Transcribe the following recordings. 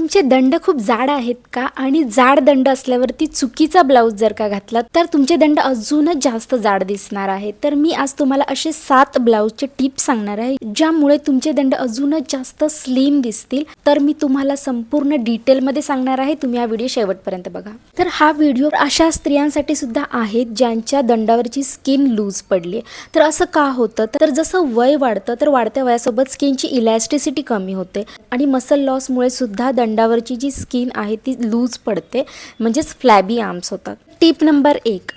तुमचे दंड खूप जाड आहेत का आणि जाड दंड असल्यावरती चुकीचा ब्लाऊज जर का घातला तर तुमचे दंड अजूनच जास्त जाड दिसणार आहे. तर मी आज तुम्हाला असे 7 ब्लाऊजचे टिप्स सांगणार आहे ज्यामुळे तुमचे दंड अजूनच जास्त स्लिम दिसतील. तर मी तुम्हाला संपूर्ण डिटेलमध्ये सांगणार आहे, तुम्ही हा व्हिडिओ शेवटपर्यंत बघा. तर हा व्हिडिओ अशा स्त्रियांसाठी सुद्धा आहेत ज्यांच्या दंडावरची स्किन लूज पडली. तर असं का होतं, तर जसं वय वाढतं तर वाढत्या वयासोबत स्किनची इलॅस्टिसिटी कमी होते आणि मसल लॉसमुळे सुद्धा दंडावरची जी स्किन आहे ती लूज पडते, म्हणजेच फ्लॅबी आर्म्स होतात. टिप नंबर 1,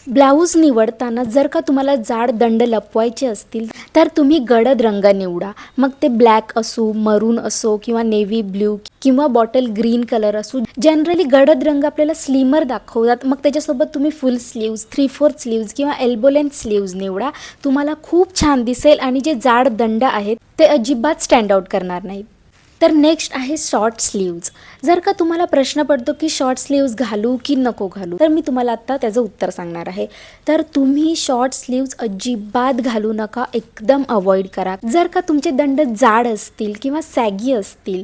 ब्लाऊज निवडताना जर का तुम्हाला जाड दंड लपवायचे असतील तर तुम्ही गडद रंग निवडा. मग ते ब्लॅक असो, मरून असो किंवा नेव्ही ब्ल्यू किंवा बॉटल ग्रीन कलर असो. जनरली गडद रंग आपल्याला स्लिमर दाखवतात. मग त्याच्यासोबत तुम्ही फुल स्लीव्ज, 3/4 स्लीव्ज किंवा एल्बो लेंथ स्लीव्ज निवडा. तुम्हाला खूप छान दिसेल आणि जे जाड दंड आहेत ते अजिबात स्टँड आउट करणार नाहीत. तर नेक्स्ट आहे शॉर्ट स्लीव्ज. जर का तुम्हाला प्रश्न पडतो की शॉर्ट स्लीव्ज घालू की नको घालू, तर मी तुम्हाला आत्ता त्याचं उत्तर सांगणार आहे. तर तुम्ही शॉर्ट स्लीव्ज अजिबात घालू नका, एकदम अवॉइड करा. जर का तुमचे दंड जाड असतील किंवा सॅगी असतील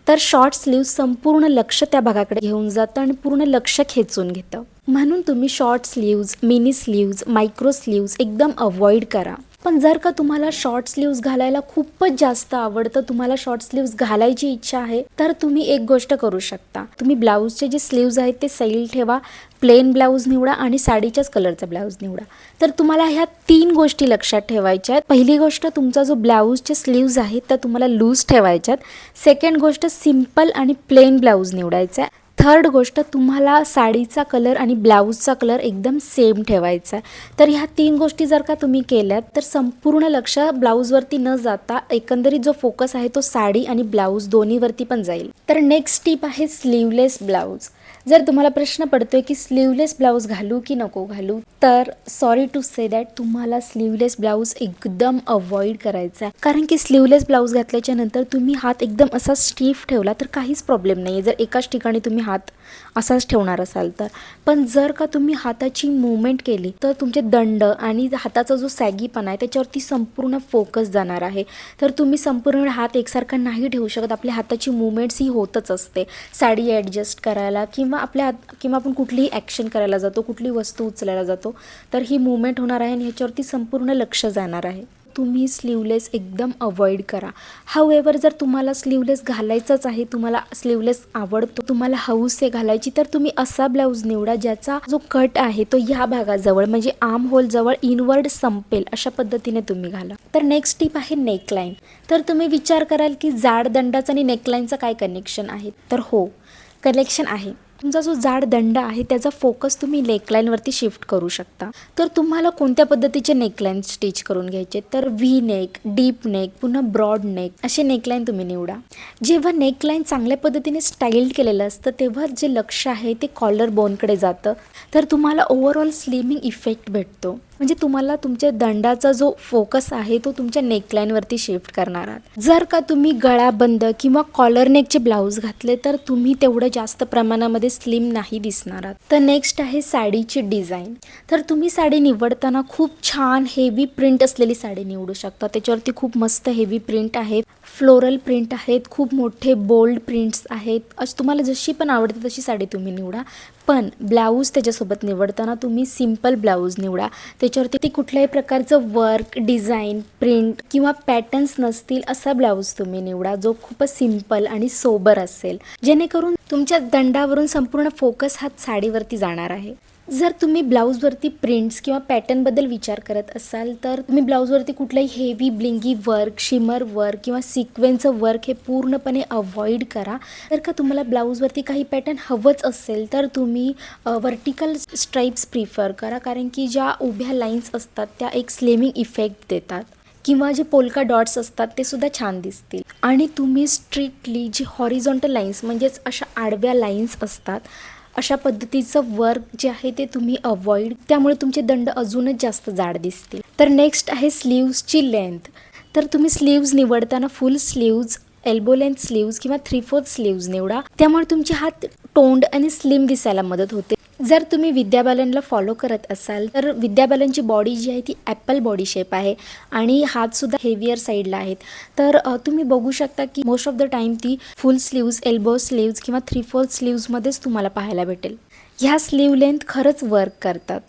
तर शॉर्ट स्लीव्ज संपूर्ण लक्ष त्या भागाकडे घेऊन जातं आणि पूर्ण लक्ष खेचून घेतं. म्हणून तुम्ही short sleeves, mini sleeves, micro sleeves एकदम अवॉइड करा. पण जर का तुम्हाला शॉर्ट स्लीव्ज घालायला खूपच जास्त आवडतं, तुम्हाला शॉर्ट स्लीव्ज घालायची इच्छा आहे, तर तुम्ही एक गोष्ट करू शकता. तुम्ही ब्लाऊजचे जे स्लीव्ज आहेत ते सैल ठेवा, प्लेन ब्लाऊज निवडा आणि साडीच्याच कलरचा ब्लाऊज निवडा. तर तुम्हाला ह्या 3 गोष्टी लक्षात ठेवायच्या आहेत. पहिली गोष्ट, तुमचा जो ब्लाऊजचे स्लीव्ज आहेत त्या तुम्हाला लूज ठेवायच्यात. सेकंड गोष्ट, सिम्पल आणि प्लेन ब्लाऊज निवडायचा आहे. थर्ड गोष्ट, तुम्हाला साडीचा कलर आणि ब्लाऊजचा कलर एकदम सेम ठेवायचा आहे. तर ह्या 3 गोष्टी जर का तुम्ही केल्यात तर संपूर्ण लक्ष ब्लाऊजवरती न जाता एकंदरीत जो फोकस आहे तो साडी आणि ब्लाऊज दोन्हीवरती पण जाईल. तर नेक्स्ट टिप आहे स्लीवलेस ब्लाऊज. जर तुम्हाला प्रश्न पडतोय की स्लीवलेस ब्लाऊज घालू की नको घालू, तर सॉरी टू से दॅट तुम्हाला स्लीवलेस ब्लाऊज एकदम अवॉइड करायचा आहे. कारण की स्लीवलेस ब्लाऊज घातल्याच्या नंतर तुम्ही हात एकदम असा स्टीफ ठेवला तर काहीच प्रॉब्लेम नाही आहे, जर एकाच ठिकाणी तुम्ही हात असाच ठेवणार असाल तर. पण जर का तुम्ही हाताची मूवमेंट केली तर तुमचे दंड आणि हाताचा जो सॅगीपणा आहे त्याच्यावरती संपूर्ण फोकस जाणार आहे. तर तुम्ही संपूर्ण हात एकसारखा नाही ठेवू शकत. आपल्या हाताची मूवमेंट्स ही होतच असते साडी ॲडजस्ट करायला किंवा आपण कुठलीही ॲक्शन करायला जातो, कुठली वस्तू उचलायला जातो, तर ही मूवमेंट होणार आहे आणि ह्याच्यावरती संपूर्ण लक्ष जाणार आहे. तुम्ही स्लीवलेस एकदम अवॉइड करा. हाऊएव्हर जर तुम्हाला स्लीवलेस घालायचंच आहे, तुम्हाला स्लीवलेस आवडतो, तुम्हाला हौस आहे घालायची, तर तुम्ही असा ब्लाऊज निवडा ज्याचा जो कट आहे तो ह्या भागाजवळ म्हणजे आर्म होल जवळ इनवर्ड संपेल अशा पद्धतीने तुम्ही घाला. तर नेक्स्ट टिप आहे नेकलाईन. तर तुम्ही विचार कराल की जाड दंडाचं आणि नेकलाईनचं काय कनेक्शन आहे, तर हो, कनेक्शन आहे. तुमचा जो जाड दंड आहे त्याचा फोकस तुम्ही नेकलाईनवरती शिफ्ट करू शकता. तर तुम्हाला कोणत्या पद्धतीचे नेकलाईन स्टिच करून घ्यायचे, तर व्ही नेक, डीप नेक, पुन्हा ब्रॉड नेक असे नेकलाईन तुम्ही निवडा. जेव्हा नेकलाईन चांगल्या पद्धतीने स्टाईल केलेलं असतं तेव्हा जे लक्ष आहे ते कॉलर बोनकडे जातं. तर तुम्हाला ओव्हरऑल स्लिमिंग इफेक्ट भेटतो. म्हणजे तुम्हाला तुमच्या दंडाचा जो फोकस आहे तो तुमच्या नेकलाईनवरती शिफ्ट करणार आहात. जर का तुम्ही गळाबंद किंवा कॉलर नेकचे ब्लाऊज घातले तर तुम्ही तेवढं जास्त प्रमाणामध्ये स्लिम नाही दिसणार आहात. तर नेक्स्ट आहे साडीची डिझाईन. तर तुम्ही साडी निवडताना खूप छान हेवी प्रिंट असलेली साडी निवडू शकता. त्याच्यावरती खूप मस्त हेवी प्रिंट आहे, फ्लोरल प्रिंट आहेत, खूप मोठे बोल्ड प्रिंट्स आहेत. असं तुम्हाला जशी पण आवडते तशी साडी तुम्ही निवडा. पण ब्लाऊज त्याच्यासोबत निवडताना तुम्ही सिम्पल ब्लाऊज निवडा. त्याच्यावरती कुठल्याही प्रकारचं वर्क, डिझाईन, प्रिंट किंवा पॅटर्न्स नसतील असा ब्लाऊज तुम्ही निवडा जो खूपच सिम्पल आणि सोबर असेल, जेणेकरून तुमच्या दंडावरून संपूर्ण फोकस हा साडीवरती जाणार आहे. जर तुम्ही ब्लाऊजवरती प्रिंट्स किंवा पॅटर्नबद्दल विचार करत असाल तर तुम्ही ब्लाऊजवरती कुठलाही heavy blingy work, shimmer work किंवा सिक्वेन्सचं वर्क हे पूर्णपणे अवॉइड करा. जर का तुम्हाला ब्लाऊजवरती काही पॅटर्न हवंच असेल तर तुम्ही वर्टिकल स्ट्राईप्स प्रिफर करा, कारण की ज्या उभ्या लाईन्स असतात त्या एक स्लिमिंग इफेक्ट देतात किंवा जे पोल्का डॉट्स असतात ते सुद्धा छान दिसतील. आणि तुम्ही स्ट्रिक्टली जी हॉरिझॉन्टल लाईन्स म्हणजेच अशा आडव्या लाईन्स असतात अशा पद्धतीचं वर्क जे आहे ते तुम्ही अवॉइड, त्यामुळे तुमचे दंड अजूनच जास्त जाड दिसतील. तर नेक्स्ट आहे स्लीव्सची लेंथ. तर तुम्ही स्लीव्ज निवडताना फुल स्लीव्ज, एल्बो लेंथ स्लीव्ज किंवा 3/4 स्लीव्ज निवडा. त्यामुळे तुमचे हात टोंड आणि स्लिम दिसायला मदत होते. जर तुम्ही विद्या बालनला फॉलो करत असाल तर विद्या बालनची बॉडी जी आहे ती ॲपल बॉडी शेप आहे आणि हातसुद्धा हेवियर साईडला आहेत. तर तुम्ही बघू शकता की मोस्ट ऑफ द टाईम ती फुल स्लीव्ज, एल्बो स्लीव्ज किंवा 3/4 स्लीव्जमध्येच तुम्हाला पाहायला भेटेल. ह्या स्लीव लेंथ खरंच वर्क करतात.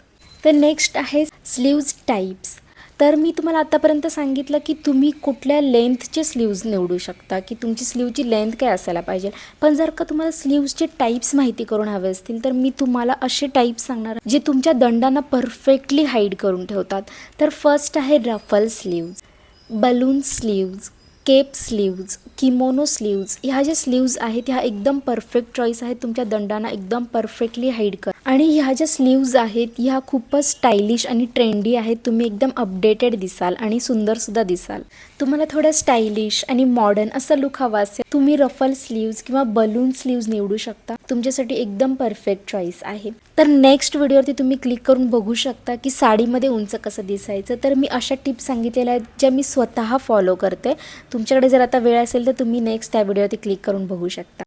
तर नेक्स्ट आहे स्लीव्ज टाईप्स. तर मी तुम्हाला आतापर्यंत सांगितलं की तुम्ही कुठल्या लेंथचे स्लीव्ज निवडू शकता, की तुमची स्लीवची लेंथ काय असायला पाहिजे. पण जर का तुम्हाला स्लीव्सचे टाईप्स माहिती करून हवे असतील तर मी तुम्हाला असे टाईप्स सांगणार जे तुमच्या दंडांना परफेक्टली हाईड करून ठेवतात. तर फर्स्ट आहे ruffle sleeves, balloon sleeves, cape sleeves, kimono sleeves. ह्या ज्या स्लीव्ज आहेत ह्या एकदम परफेक्ट चॉईस आहेत, तुमच्या दंडांना एकदम परफेक्टली हाईड कर. आणि ह्या ज्या स्लीव्ज आहेत ह्या खूपच स्टायलिश आणि ट्रेंडी आहेत. तुम्ही एकदम अपडेटेड दिसाल आणि सुंदरसुद्धा दिसाल. तुम्हाला थोडं स्टायलिश आणि मॉडर्न असं लुक हवा असेल तुम्ही रफल स्लीव्ज किंवा बलून स्लीव्ज निवडू शकता. तुमच्यासाठी एकदम परफेक्ट चॉईस आहे. तर नेक्स्ट व्हिडिओवरती तुम्ही क्लिक करून बघू शकता की साडीमध्ये उंच कसं दिसायचं. तर मी अशा टिप्स सांगितलेल्या आहेत ज्या मी स्वतः फॉलो करते. तुमच्याकडे जर आता वेळ असेल तर तुम्ही नेक्स्ट त्या व्हिडिओवरती क्लिक करून बघू शकता.